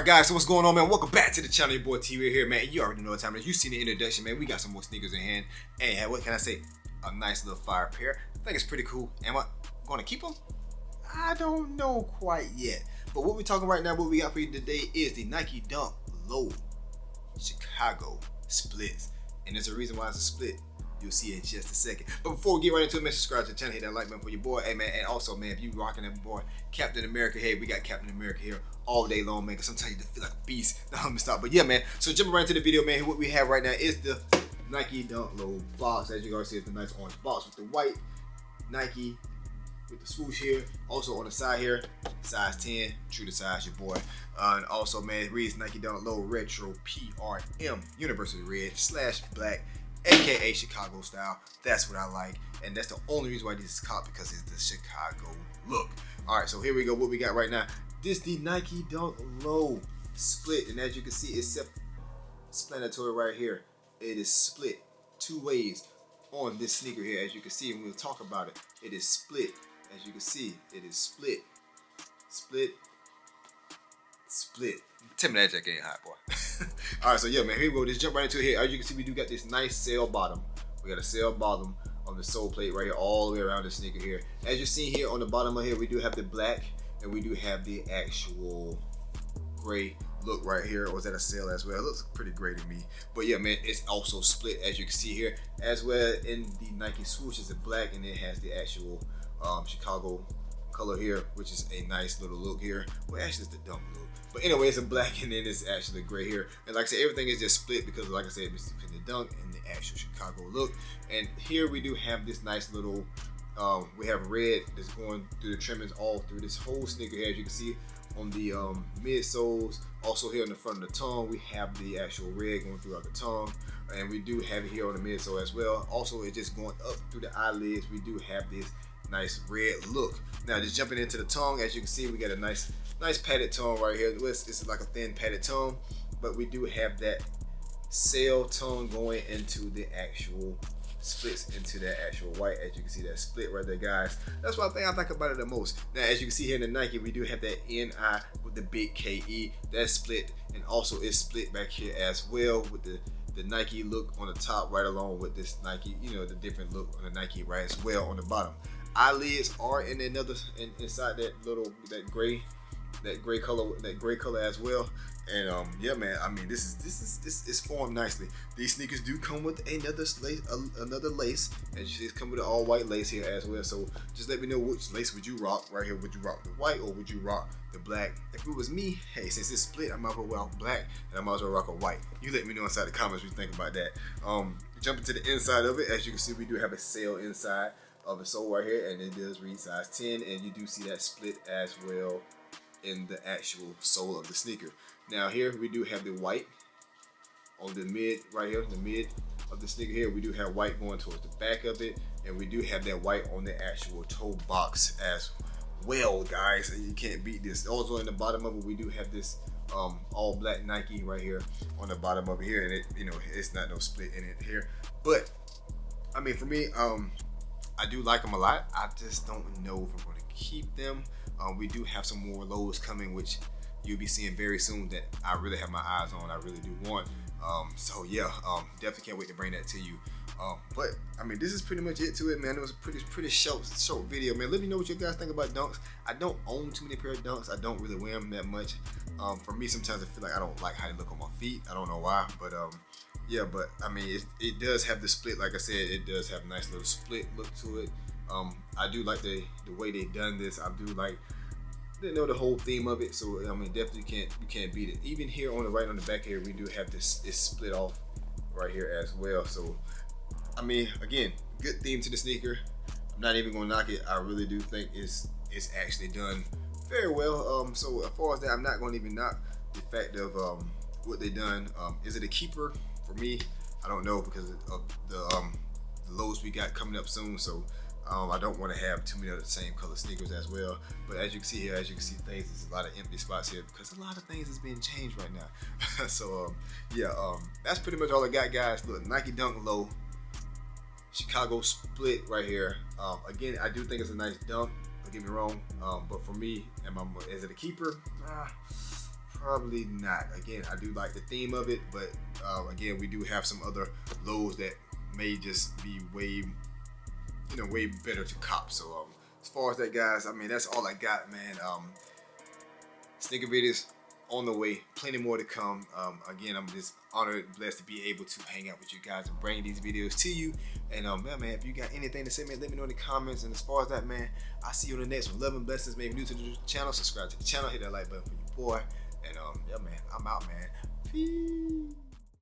Alright guys, so what's going on, man? Welcome back to the channel. Your boy T right here, man. You already know what time it is. You seen the introduction, man. We got some more sneakers in hand. And what can I say? A nice little fire pair. I think it's pretty cool. Am I going to keep them? I don't know quite yet. But what we're talking right now, what we got for you today is the Nike Dunk Low Chicago Splits. And there's a reason why it's a split. You'll see it in just a second. But before we get right into it, man, subscribe to the channel, hit that like button for your boy. Hey, man, and also, man, if you rocking that boy, Captain America, hey, we got Captain America here all day long, man, because sometimes you just feel like a beast. Now, let me stop. But yeah, man, so jumping right into the video, man, what we have right now is the Nike Dunk Low box. As you guys see, it's the nice orange box with the white Nike with the swoosh here. Also on the side here, size 10, true to size, your boy. And also, man, it reads Nike Dunk Low Retro PRM University Red / Black, aka Chicago style. That's what I like, and that's the only reason why this is caught, because it's the Chicago look. All right, so here we go. What we got right now? This the Nike Dunk Low split, and as you can see, it's self-explanatory right here. It is split two ways on this sneaker here, as you can see, and we'll talk about it. It is split, as you can see. It is split, split, split. Tell me that jacket ain't hot, boy. All right, so yeah, man, here we go. Just jump right into it here. As you can see, we do got this nice sail bottom. We got a sail bottom on the sole plate right here, all the way around the sneaker here. As you see here on the bottom of here, we do have the black, and we do have the actual gray look right here. Or is that a sail as well? It looks pretty gray to me. But yeah, man, it's also split, as you can see here. As well, in the Nike swoosh is the black, and it has the actual Chicago color here, which is a nice little look here. Well, actually, it's the dunk look. But anyway, it's a black, and then it's actually gray here. And like I said, everything is just split because, like I said, it's the dunk and the actual Chicago look. And here we do have this nice little, we have red that's going through the trimmings all through this whole sneaker here. As you can see on the midsoles, also here on the front of the tongue, we have the actual red going throughout the tongue. And we do have it here on the midsole as well. Also, it's just going up through the eyelids. We do have this nice red look. Now, just jumping into the tongue, as you can see, we got a nice padded tongue right here. It's like a thin padded tongue, but we do have that sail tongue going into the actual splits into that actual white. As you can see, that split right there, guys. That's what I like about it the most. Now, as you can see here in the Nike, we do have that NI with the big KE. That's split, and also it's split back here as well with the Nike look on the top, right along with this Nike, you know, the different look on the Nike right as well on the bottom. Eyelids are in another inside that little gray color as well. And yeah, man, I mean, this is formed nicely. These sneakers do come with another lace, and you see, it's come with an all white lace here as well. So just let me know which lace would you rock right here. Would you rock the white or would you rock the black? If it was me, hey, since it's split, I might as well rock black, and I might as well rock a white. You let me know inside the comments what you think about that. Jumping to the inside of it, as you can see, we do have a sail inside of the sole right here, and it does read size 10, and you do see that split as well in the actual sole of the sneaker. Now here we do have the white on the mid right here, the mid of the sneaker here. We do have white going towards the back of it, and we do have that white on the actual toe box as well, guys. You can't beat this. Also in the bottom of it, we do have this all black Nike right here on the bottom of it here, and it, you know, it's not no split in it here. But I mean, for me, I do like them a lot. I just don't know if I'm going to keep them. We do have some more lows coming, which you'll be seeing very soon, that I really have my eyes on. I really do want. So yeah, definitely can't wait to bring that to you. But I mean, this is pretty much it to it, man. It was a pretty short video, man. Let me know what you guys think about dunks. I don't own too many pair of dunks. I don't really wear them that much. For me, sometimes I feel like I don't like how they look on my feet. I don't know why, but yeah, but I mean, it does have the split. Like I said, it does have a nice little split look to it. I do like the way they done this. I do like, you know, the whole theme of it. So I mean, definitely you can't beat it. Even here on the back here, we do have this split off right here as well. So I mean, again, good theme to the sneaker. I'm not even gonna knock it. I really do think it's actually done very well. So as far as that, I'm not gonna even knock the fact of what they done. Is it a keeper for me? I don't know, because of the lows we got coming up soon. So I don't want to have too many of the same color sneakers as well. But as you can see here, as you can see, things, there's a lot of empty spots here because a lot of things is being changed right now. So yeah, that's pretty much all I got, guys. Look, Nike Dunk Low Chicago split right here. Again, I do think it's a nice dunk. Don't get me wrong. But for me, is it a keeper? Probably not. Again, I do like the theme of it, but again, we do have some other lows that may just be way, way better to cop. So as far as that, guys, I mean, that's all I got, man. Sneaker videos on the way, plenty more to come. Again, I'm just honored and blessed to be able to hang out with you guys and bring these videos to you. And yeah, man, if you got anything to say, man, let me know in the comments. And as far as that, man, I'll see you on the next one. Love and blessings. Maybe new to the channel, subscribe to the channel, hit that like button for your boy. And yeah, man, I'm out, man. Peace.